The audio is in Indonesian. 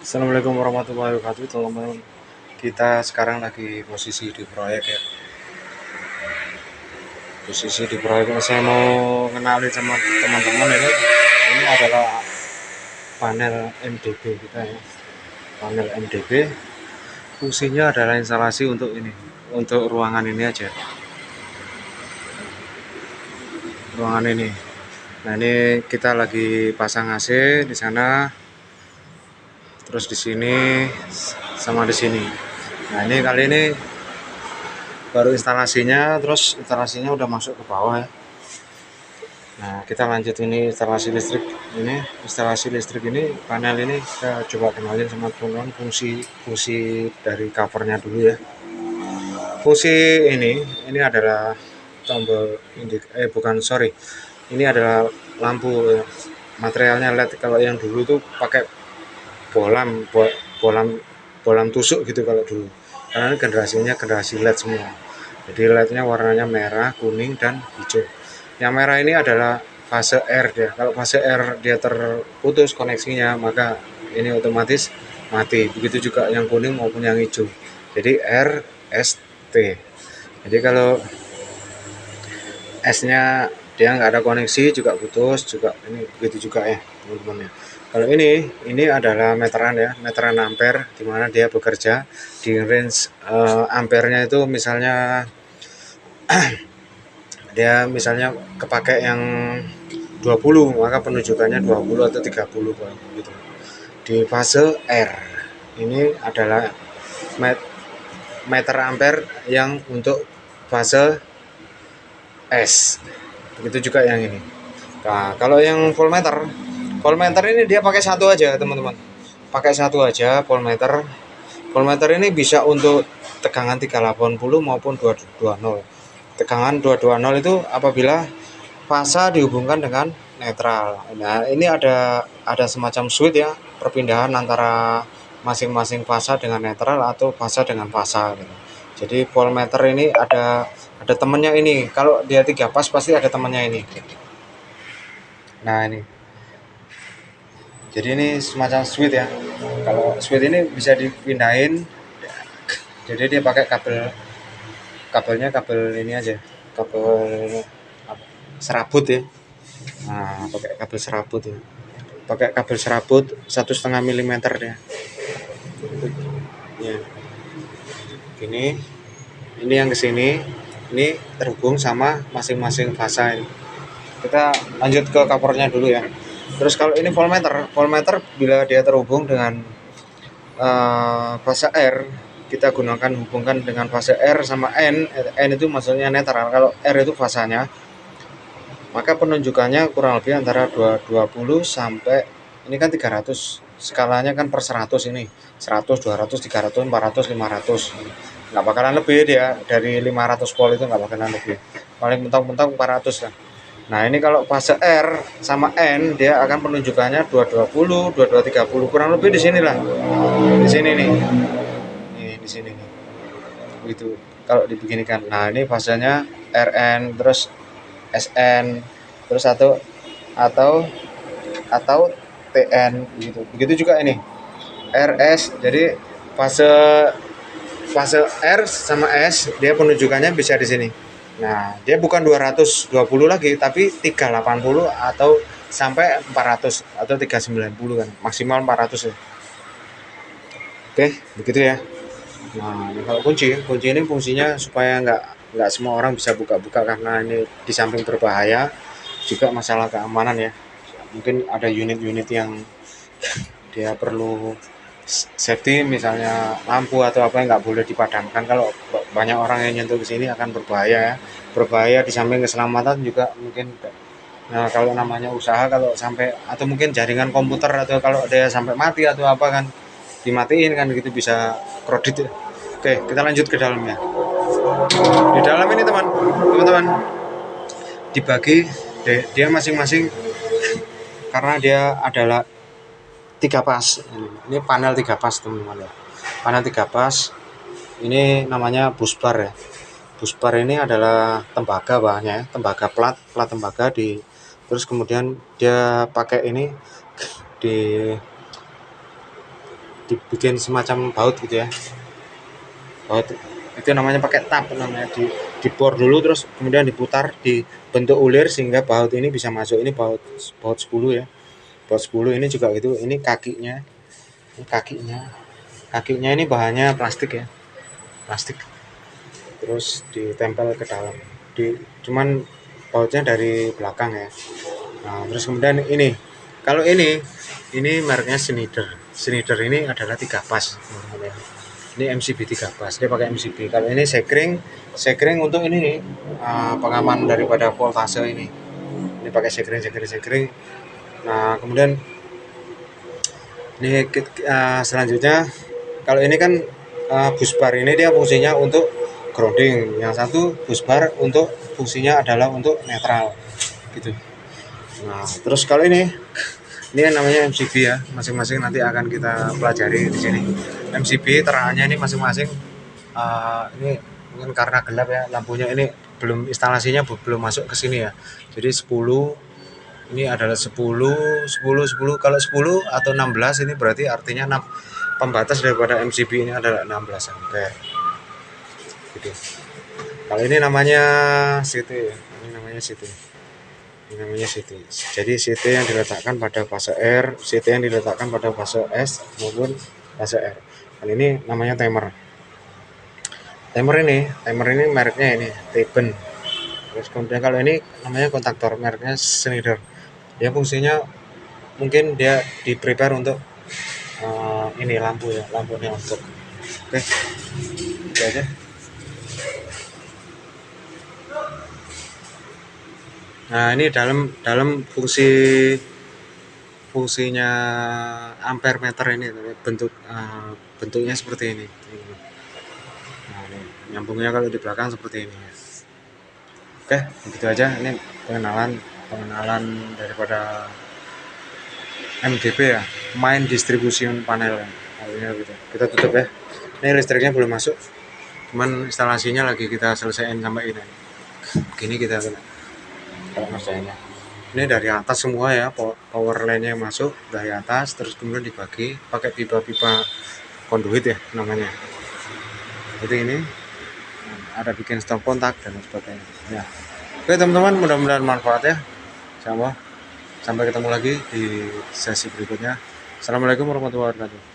Assalamualaikum warahmatullahi wabarakatuh teman-teman. Kita sekarang lagi posisi di proyek ya. Posisi di proyek saya mau kenalin sama teman-teman ini adalah panel MDB kita ya. Panel MDB fungsinya adalah instalasi untuk ini, untuk ruangan ini aja. Ruangan ini. Nah, ini kita lagi pasang AC di sana. Terus di sini sama di sini. Nah, ini kali ini baru instalasinya, terus instalasinya udah masuk ke bawah ya. Nah, kita lanjut ini instalasi listrik. Ini instalasi listrik ini, panel ini kita coba kenalin sama teman-teman fungsi dari covernya dulu ya. Fungsi ini adalah tombol bukan, sorry. Ini adalah lampu ya. Materialnya LED. Kalau yang dulu tuh pakai bolam bolam bolam tusuk gitu kalau dulu. Karena ini generasi LED semua. Jadi LED-nya warnanya merah, kuning, dan hijau. Yang merah ini adalah fase R dia. Kalau fase R dia terputus koneksinya, maka ini otomatis mati. Begitu juga yang kuning maupun yang hijau. Jadi R, S, T. Jadi kalau S-nya dia nggak ada koneksi juga putus, juga ini begitu juga ya teman-teman ya. Kalau ini adalah meteran ya, meteran ampere, di mana dia bekerja di range ampernya itu misalnya dia misalnya kepake yang 20, maka penunjukannya 20 atau 30 gitu. Di fase R ini adalah meter ampere yang untuk fase S. Begitu juga yang ini. Nah, kalau yang voltmeter ini dia pakai satu aja teman-teman. Pakai satu aja voltmeter. Voltmeter ini bisa untuk tegangan 380 maupun 220. Tegangan 220 itu apabila fasa dihubungkan dengan netral. Nah, ini ada semacam switch ya, perpindahan antara masing-masing fasa dengan netral atau fasa dengan fasa gitu. Jadi voltmeter ini ada temannya ini. Kalau dia 3 pas pasti ada temannya ini. Nah, ini. Jadi ini semacam switch ya. Kalau switch ini bisa dipindahin. Jadi dia pakai kabelnya kabel ini aja. Kabel serabut ya. Nah, pakai kabel serabut ya. Pakai kabel serabut 1,5 mm ya. Ya. Ini yang kesini, ini terhubung sama masing-masing fasa ini. Kita lanjut ke covernya dulu ya. Terus kalau ini voltmeter bila dia terhubung dengan fase R, kita hubungkan dengan fase R sama N. N itu maksudnya netral, kalau R itu fasanya, maka penunjukannya kurang lebih antara 220 sampai, ini kan 300, skalanya kan per 100 ini, 100, 200, 300, 400, 500. Nggak bakalan lebih dia, dari 500 volt itu nggak bakalan lebih. Paling mentok-mentok 400 lah. Nah, ini kalau fase R sama N dia akan penunjukannya 220, 2230, kurang lebih di sini lah. Di sini nih. Nih, di sini nih. Begitu kalau dibeginikan. Nah, ini fasenya RN, terus SN, terus atau TN gitu. Begitu juga ini. RS. Jadi fase R sama S dia penunjukannya bisa di sini. Nah, dia bukan 220 lagi, tapi 380 atau sampai 400 atau 390 kan. Maksimal 400 ya. Oke, begitu ya. Nah, kalau kunci ini fungsinya supaya nggak semua orang bisa buka-buka, karena ini di samping berbahaya juga masalah keamanan ya. Mungkin ada unit-unit yang dia perlu safety, misalnya lampu atau apa yang nggak boleh dipadamkan. Kalau banyak orang yang nyentuh ke sini akan berbahaya di samping keselamatan juga mungkin. Nah, kalau namanya usaha, kalau sampai atau mungkin jaringan komputer atau kalau dia sampai mati atau apa kan dimatiin kan gitu, bisa kredit ya. Oke, kita lanjut ke dalamnya. Di dalam ini teman-teman dibagi dia masing-masing, karena dia adalah 3 pas. Ini panel 3 pas teman-teman ya. Panel 3 pas ini namanya busbar ya. Busbar ini adalah tembaga bahannya ya, tembaga plat tembaga terus kemudian dia pakai ini di dibikin semacam baut gitu ya. Baut itu namanya pakai tap, namanya di bor dulu, terus kemudian diputar, dibentuk ulir sehingga baut ini bisa masuk. Ini baut baut 10 ya. Baut 10 ini juga gitu, ini kakinya. Ini kakinya. Kakinya ini bahannya plastik ya. Plastik. Terus ditempel ke dalam. Cuman bautnya dari belakang ya. Nah, terus kemudian ini. Kalau ini mereknya Schneider. Schneider ini adalah 3 pas. Ini MCB 3 pas, dia pakai MCB. Kalau ini sekring untuk ini nih, pengaman daripada voltase ini. Ini pakai sekring. Nah, kemudian ini selanjutnya, kalau ini kan bus bar ini dia fungsinya untuk grounding. Yang satu bus bar untuk fungsinya adalah untuk netral gitu. Nah, terus kalau ini namanya MCB ya, masing-masing nanti akan kita pelajari di sini. MCB terangannya ini masing-masing, ini mungkin karena gelap ya lampunya, ini belum instalasinya belum masuk ke sini ya. Jadi 10 ini adalah 10. Kalau 10 atau 16 ini berarti artinya pembatas daripada MCB ini adalah 16 ampere. Gitu. Kalau ini namanya CT ya. Ini namanya CT. Jadi CT yang diletakkan pada fase R, CT yang diletakkan pada fase S maupun fase R. Dan ini namanya timer. Timer ini mereknya ini Teben. Terus kemudian kalau ini namanya kontaktor, mereknya Schneider. Dia fungsinya mungkin dia di prepare untuk ini lampunya untuk. Oke, itu aja. Nah, ini dalam fungsinya ampere meter ini bentuknya seperti ini. Nah, ini nyambungnya kalau di belakang seperti ini. Oke, begitu aja. Ini pengenalan daripada MDP ya, main distribution panel. Nah, gitu. Kita tutup ya. Ini listriknya belum masuk, cuman instalasinya lagi kita selesaiin sampai ini. Begini kita kalau ngerjainnya. Ini dari atas semua ya, power line-nya masuk dari atas, terus kemudian dibagi pakai pipa-pipa conduit ya namanya. Jadi ini ada bikin stop kontak dan sebagainya. Ya. Oke teman-teman, mudah-mudahan manfaat ya. Sampai ketemu lagi di sesi berikutnya. Assalamualaikum warahmatullahi wabarakatuh.